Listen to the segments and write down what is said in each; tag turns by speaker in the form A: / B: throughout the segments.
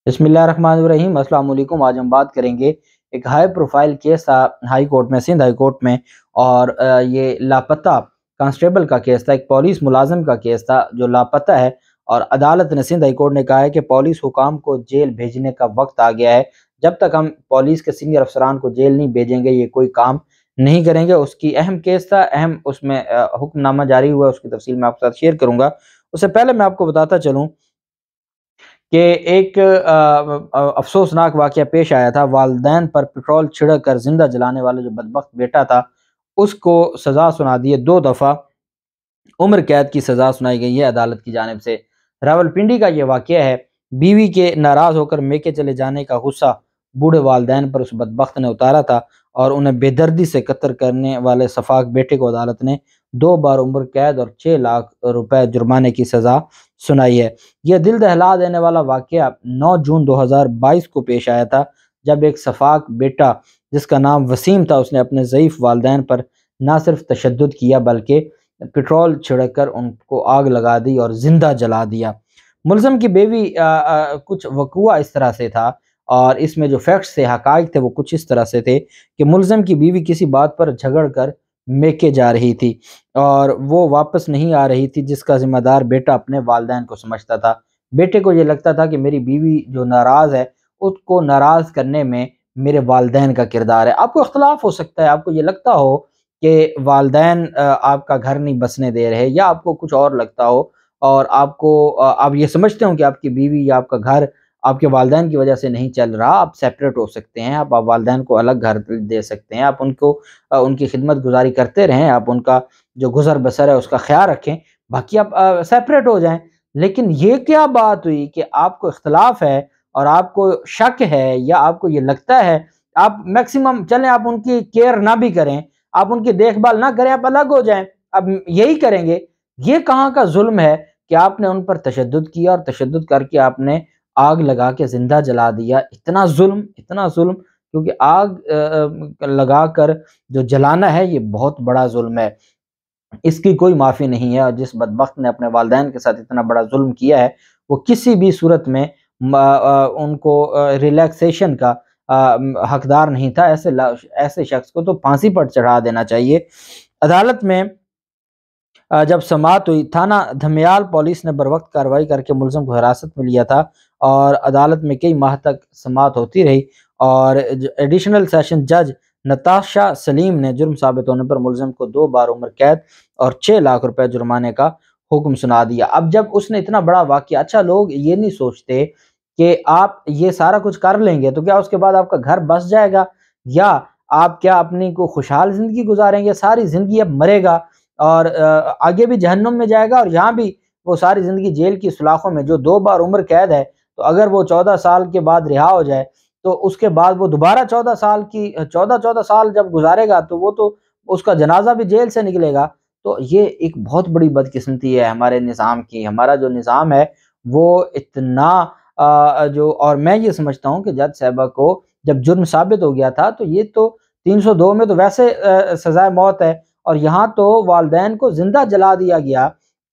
A: बिस्मिल्लाहिर्रहमानिर्रहीम। अस्सलाम वालेकुम। आज हम बात करेंगे एक हाई प्रोफाइल केस था हाई कोर्ट में, सिंध हाई कोर्ट में। और ये लापता कांस्टेबल का केस था, एक पुलिस मुलाजिम का केस था जो लापता है। और अदालत ने, सिंध हाई कोर्ट ने कहा है कि पुलिस हुकाम को जेल भेजने का वक्त आ गया है। जब तक हम पुलिस के सीनियर अफसरान को जेल नहीं भेजेंगे ये कोई काम नहीं करेंगे। उसकी अहम केस था, अहम उसमें हुक्मनामा जारी हुआ, उसकी तफसील मैं आपके साथ शेयर करूंगा। उससे पहले मैं आपको बताता चलूँ कि एक अफसोसनाक वाक़या पेश आया था। वालिदैन पर पेट्रोल छिड़क कर जिंदा जलाने वाला जो बदबख्त बेटा था, उसको सज़ा सुना दी है। 2 दफ़ा उम्र कैद की सज़ा सुनाई गई है अदालत की जानिब से। रावलपिंडी का ये वाक़या है। बीवी के नाराज़ होकर मेके चले जाने का गुस्सा बूढ़े वालिदैन पर उस बदबख्त ने उतारा था और उन्हें बेदर्दी से कत्ल करने वाले सफाक बेटे को अदालत ने 2 बार उम्र कैद और 6 लाख रुपए जुर्माने की सज़ा सुनाई है। यह दिल दहला देने वाला वाक़या 9 जून 2022 को पेश आया था, जब एक सफाक बेटा जिसका नाम वसीम था, उसने अपने ज़ईफ़ वालिदैन पर ना सिर्फ तशद्दुद किया बल्कि पेट्रोल छिड़क कर उनको आग लगा दी और जिंदा जला दिया। मुलज़म की बीवी कुछ वक़ुआ इस तरह से था और इसमें जो फैक्ट्स थे, हक़ाइक़ थे, वो कुछ इस तरह से थे कि मुलज़म की बीवी किसी बात पर झगड़ कर मेके जा रही थी और वो वापस नहीं आ रही थी, जिसका ज़िम्मेदार बेटा अपने वालिदैन को समझता था। बेटे को ये लगता था कि मेरी बीवी जो नाराज़ है, उसको नाराज़ करने में मेरे वालिदैन का किरदार है। आपको इख्तिलाफ़ हो सकता है, आपको ये लगता हो कि वालिदैन आपका घर नहीं बसने दे रहे, या आपको कुछ और लगता हो और आपको आप ये समझते हो कि आपकी बीवी या आपका घर आपके वालिदैन की वजह से नहीं चल रहा। आप सेपरेट हो सकते हैं, आप वालिदैन को अलग घर दे सकते हैं, आप उनको उनकी खिदमत गुजारी करते रहें, आप उनका जो गुज़र बसर है उसका ख्याल रखें, बाकी आप सेपरेट हो जाएँ। लेकिन ये क्या बात हुई कि आपको इख्तिलाफ़ है और आपको शक है या आपको ये लगता है, आप मैक्सिमम चलें, आप उनकी केयर ना भी करें, आप उनकी देखभाल ना करें, आप अलग हो जाएँ, अब यही करेंगे। ये कहाँ का ज़ुल्म है कि आपने उन पर तशद्दुद किया और तशद्दुद करके आपने आग लगा के ज़िंदा जला दिया। इतना ज़ुल्म, क्योंकि आग लगाकर जो जलाना है ये बहुत बड़ा ज़ुल्म है। इसकी कोई माफ़ी नहीं है और जिस बदबख्त ने अपने वालिदैन के साथ इतना बड़ा ज़ुल्म किया है, वो किसी भी सूरत में उनको रिलैक्सेशन का हकदार नहीं था। ऐसे शख्स को तो फांसी पर चढ़ा देना चाहिए। अदालत में जब समाअत हुई, थाना धमियाल पुलिस ने बरवक्त कार्रवाई करके मुलज़िम को हिरासत में लिया था और अदालत में कई माह तक समाअत होती रही और एडिशनल सेशन जज नताशा सलीम ने जुर्म साबित होने पर मुलज़िम को 2 बार उम्र कैद और 6 लाख रुपए जुर्माने का हुक्म सुना दिया। अब जब उसने इतना बड़ा वाक़या, अच्छा लोग ये नहीं सोचते कि आप ये सारा कुछ कर लेंगे तो क्या उसके बाद आपका घर बस जाएगा, या आप क्या अपनी को खुशहाल ज़िंदगी गुजारेंगे? सारी ज़िंदगी अब मरेगा और आगे भी जहन्नुम में जाएगा और यहाँ भी वो सारी ज़िंदगी जेल की सलाखों में। जो 2 बार उम्र कैद है, तो अगर वो 14 साल के बाद रिहा हो जाए तो उसके बाद वो दोबारा 14 साल जब गुजारेगा तो वो तो उसका जनाजा भी जेल से निकलेगा। तो ये एक बहुत बड़ी बदकिस्मती है हमारे निज़ाम की। हमारा जो निज़ाम है वो इतना जो, और मैं ये समझता हूँ कि जज साहिबा को जब जुर्म साबित हो गया था तो ये तो 302 में तो वैसे सज़ाए मौत है और यहाँ तो वालिदैन को जिंदा जला दिया गया,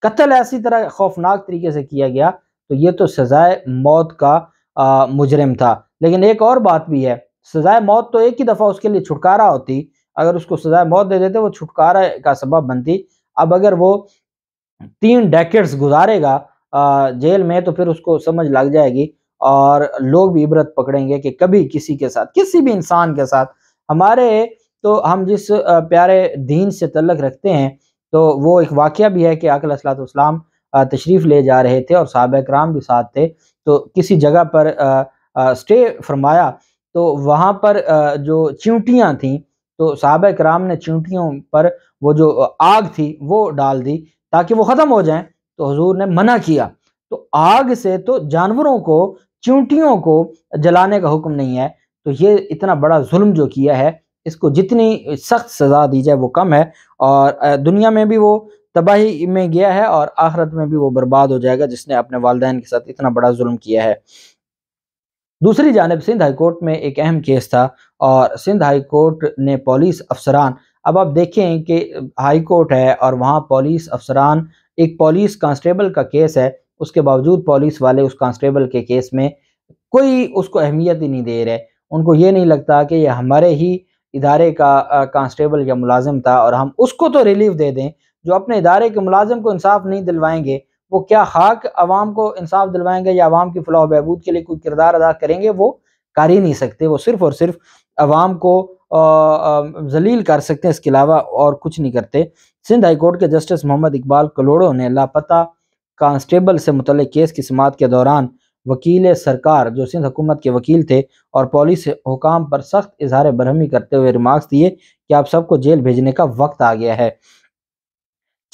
A: कत्ल ऐसी तरह खौफनाक तरीके से किया गया, तो ये तो सज़ाए मौत का मुजरिम था। लेकिन एक और बात भी है, सज़ाए मौत तो एक ही दफ़ा उसके लिए छुटकारा होती, अगर उसको सज़ाए मौत दे देते वो छुटकारा का सबब बनती। अब अगर वो 3 डेकेड्स गुजारेगा जेल में तो फिर उसको समझ लग जाएगी और लोग भी इबरत पकड़ेंगे कि कभी किसी के साथ, किसी भी इंसान के साथ, हमारे तो हम जिस प्यारे दीन से तल्लुक़ रखते हैं, तो वो एक वाक़या भी है कि आका अलैहिस्सलाम तशरीफ़ ले जा रहे थे और सहाबा किराम भी साथ थे, तो किसी जगह पर स्टे फरमाया, तो वहाँ पर जो चींटियाँ थीं, तो सहाबा किराम ने चींटियों पर वो जो आग थी वो डाल दी ताकि वो ख़त्म हो जाएँ, तो हुज़ूर ने मना किया। तो आग से तो जानवरों को, चींटियों को जलाने का हुक्म नहीं है। तो ये इतना बड़ा ज़ुल्म जो किया है, इसको जितनी सख्त सज़ा दी जाए वो कम है और दुनिया में भी वो तबाही में गया है और आखिरत में भी वो बर्बाद हो जाएगा जिसने अपने वालिदैन के साथ इतना बड़ा ज़ुल्म किया है। दूसरी जानिब सिंध हाई कोर्ट में एक अहम केस था और सिंध हाई कोर्ट ने पुलिस अफसरान, अब आप देखें कि हाई कोर्ट है और वहाँ पुलिस अफसरान, एक पुलिस कांस्टेबल का केस है, उसके बावजूद पुलिस वाले उस कांस्टेबल के केस में کوئی اس کو اہمیت ہی نہیں دے رہے. ان کو یہ نہیں لگتا کہ یہ ہمارے ہی ادارے کا کانسٹیبل یا ملازم تھا اور ہم اس کو تو ریلیف دے دیں. جو اپنے ادارے کے ملازم کو انصاف نہیں دلوائیں گے وہ کیا خاک عوام کو انصاف دلوائیں گے یا عوام کی فلاح و بہبود کے لیے کوئی کردار ادا کریں گے؟ وہ کر ہی نہیں سکتے. وہ صرف اور صرف عوام کو ذلیل کر سکتے ہیں، اس کے علاوہ اور کچھ نہیں کرتے. سندھ ہائی کورٹ کے جسٹس محمد اقبال کلوڑو نے لاپتہ کانسٹیبل سے متعلق کیس کی سماعت کے دوران وکیل سرکار جو سندھ حکومت کے وکیل تھے اور پولیس حکام پر سخت اظہار برہمی کرتے ہوئے ریمارکس دیے کہ آپ سب کو جیل بھیجنے کا وقت آ گیا ہے.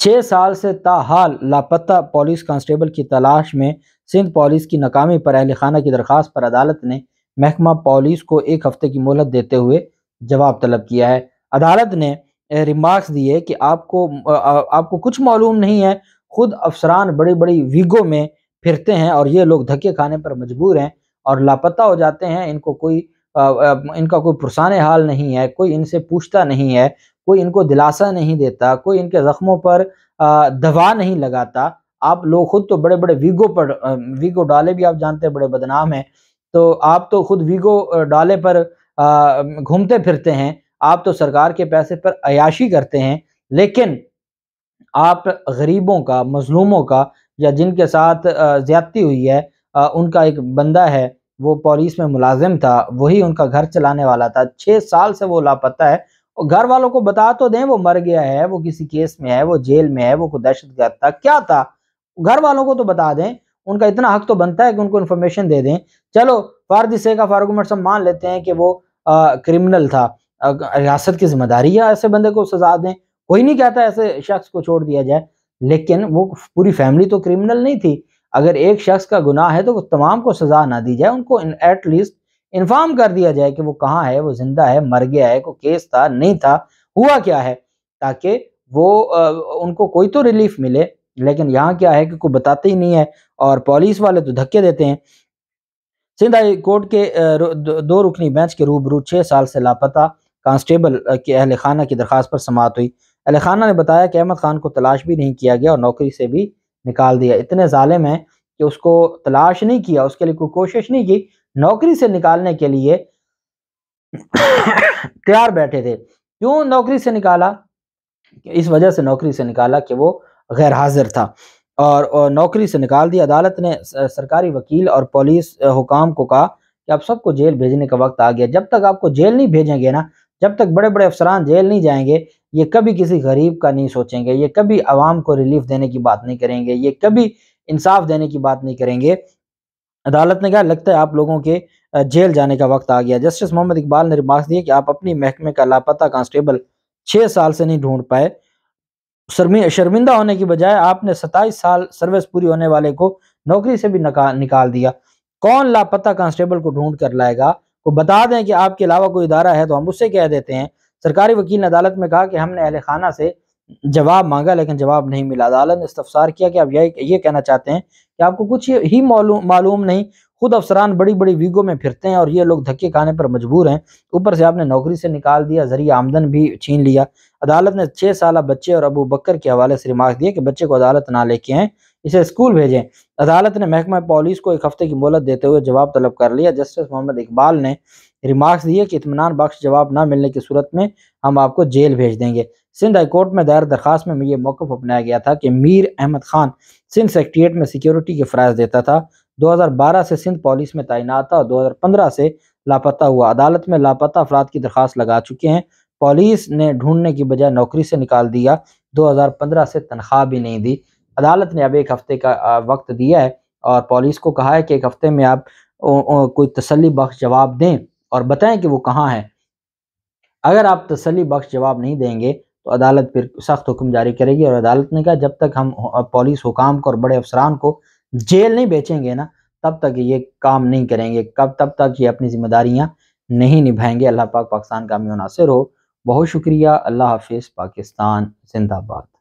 A: 6 سال سے تاحال لاپتہ پولیس کانسٹیبل کی تلاش میں سندھ پولیس کی ناکامی پر اہل خانہ کی درخواست پر عدالت نے محکمہ پولیس کو 1 ہفتے کی مہلت دیتے ہوئے جواب طلب کیا ہے. عدالت نے ریمارکس دیے کہ آپ کو کچھ معلوم نہیں ہے. خود افسران بڑی بڑی ویگوں میں پھرتے ہیں اور یہ لوگ دھکے کھانے پر مجبور ہیں اور لاپتہ ہو جاتے ہیں. ان کا کوئی پرسان حال نہیں ہے، کوئی ان سے پوچھتا نہیں ہے، کوئی ان کو دلاسا نہیں دیتا، کوئی ان کے زخموں پر دوا نہیں لگاتا. آپ لوگ خود تو بڑے بڑے ویگو ڈالے بھی آپ جانتے ہیں بڑے بدنام ہیں، تو آپ تو خود ویگو ڈالے پر گھومتے پھرتے ہیں. آپ تو سرکار کے پیسے پر عیاشی کرتے ہیں، لیکن آپ غریبوں کا، مظلوموں کا یا جن کے ساتھ زیادتی ہوئی ہے ان کا ایک بندہ ہے وہ پولیس میں ملازم تھا، وہی ان کا گھر چلانے والا تھا. 6 سال سے وہ لاپتہ ہے. اور گھر والوں کو بتا تو دیں وہ مر گیا ہے، وہ کسی کیس میں ہے، وہ جیل میں ہے، وہ کوئی دہشت گرد تھا، کیا تھا، گھر والوں کو تو بتا دیں. ان کا اتنا حق تو بنتا ہے کہ ان کو انفارمیشن دے دیں. چلو for the sake of arguments ہم مان لیتے ہیں کہ وہ کرمنل تھا. ریاست کی ذمہ داری ہے ایسے بندے کو سزا دیں، کوئی نہیں کہتا ایسے شخص کو چھوڑ دیا جائے، لیکن وہ پوری فیملی تو کرمنل نہیں تھی. اگر ایک شخص کا گناہ ہے تو وہ تمام کو سزا نہ دی جائے، ان کو ایٹ لیسٹ انفارم کر دیا جائے کہ وہ کہاں ہے، وہ زندہ ہے، مر گیا ہے، کوئی کیس تھا، نہیں تھا، ہوا کیا ہے، تاکہ وہ ان کو کوئی تو ریلیف ملے. لیکن یہاں کیا ہے کہ کوئی بتاتے ہی نہیں ہے اور پولیس والے تو دھکے دیتے ہیں. سندھ ہائی کورٹ کے 2 رکنی بینچ کے روبرو 6 سال سے لاپتہ کانسٹیبل کے اہل خانہ کی درخواست پر سماعت ہوئی. اہل خانہ نے بتایا کہ احمد خان کو تلاش بھی نہیں کیا گیا اور نوکری سے بھی نکال دیا. اتنے ظالم ہیں کہ اس کو تلاش نہیں کیا، اس کے لیے کوئی کوشش نہیں کی، نوکری سے نکالنے کے لیے تیار بیٹھے تھے. کیوں نوکری سے نکالا؟ اس وجہ سے نوکری سے نکالا کہ وہ غیر حاضر تھا اور نوکری سے نکال دی. عدالت نے سرکاری وکیل اور پولیس حکام کو کہا کہ آپ سب کو جیل بھیجنے کا وقت آ گیا. جب تک آپ کو جیل نہیں بھیجیں گے نا، جب تک بڑے بڑے افسران جیل نہیں جائیں گے، یہ کبھی کسی غریب کا نہیں سوچیں گے، یہ کبھی عوام کو ریلیف دینے کی بات نہیں کریں گے، یہ کبھی انصاف دینے کی بات نہیں کریں گے. عدالت نے کہا لگتا ہے آپ لوگوں کے جیل جانے کا وقت آ گیا. جسٹس محمد اقبال نے ریمارکس دیے کہ آپ اپنی محکمے کا لاپتہ کانسٹیبل 6 سال سے نہیں ڈھونڈ پائے. شرمندہ ہونے کی بجائے آپ نے 27 سال سروس پوری ہونے والے کو نوکری سے بھی نکال دیا. کون لاپتہ کانسٹیبل کو ڈھونڈ کر لائے گا؟ کو بتا دیں کہ آپ کے علاوہ کوئی ادارہ ہے تو ہم اس سے کہہ دیتے ہیں. سرکاری وکیل نے عدالت میں کہا کہ ہم نے اہل خانہ سے جواب مانگا لیکن جواب نہیں ملا. عدالت نے استفسار کیا کہ آپ یہ کہنا چاہتے ہیں کہ آپ کو کچھ ہی معلوم نہیں، خود افسران بڑی بڑی ویگوں میں پھرتے ہیں اور یہ لوگ دھکے کھانے پر مجبور ہیں، اوپر سے آپ نے نوکری سے نکال دیا، ذریعہ آمدن بھی چھین لیا. عدالت نے 6 سالہ بچے اور ابو بکر کے حوالے سے ریمارکس دیے کہ بچے کو عدالت نہ لے کے آئیں، اسے اسکول بھیجیں. عدالت نے محکمہ پولیس کو 1 ہفتے کی مہلت دیتے ہوئے جواب طلب کر لیا. جسٹس محمد اقبال نے ریمارکس دیے کہ اطمینان بخش جواب نہ ملنے کی صورت میں ہم آپ کو جیل بھیج دیں گے. سندھ ہائی کورٹ میں دائر درخواست میں یہ موقف اپنایا گیا تھا کہ میر احمد خان سندھ سیکریٹریٹ میں سیکیورٹی کے فرائض دیتا تھا، 2012 سے سندھ پولیس میں تعینات تھا اور 2015 سے لاپتہ ہوا. عدالت میں لاپتہ افراد کی درخواست لگا چکے ہیں. پولیس نے ڈھونڈنے کی بجائے نوکری سے نکال دیا، 2015 سے تنخواہ بھی نہیں دی. عدالت نے اب 1 ہفتے کا وقت دیا ہے اور پولیس کو کہا ہے کہ 1 ہفتے میں آپ کوئی تسلی بخش جواب دیں اور بتائیں کہ وہ کہاں ہے. اگر آپ تسلی بخش جواب نہیں دیں گے تو عدالت پھر سخت حکم جاری کرے گی. اور عدالت نے کہا جب تک ہم پولیس حکام کو اور بڑے افسران کو جیل نہیں بیچیں گے نا، تب تک یہ کام نہیں کریں گے، تب تک یہ اپنی ذمہ داریاں نہیں نبھائیں گے. اللہ پاک پاکستان کا حامی و ناصر ہو. بہت شکریہ. اللہ حافظ. پاکستان زندہ باد.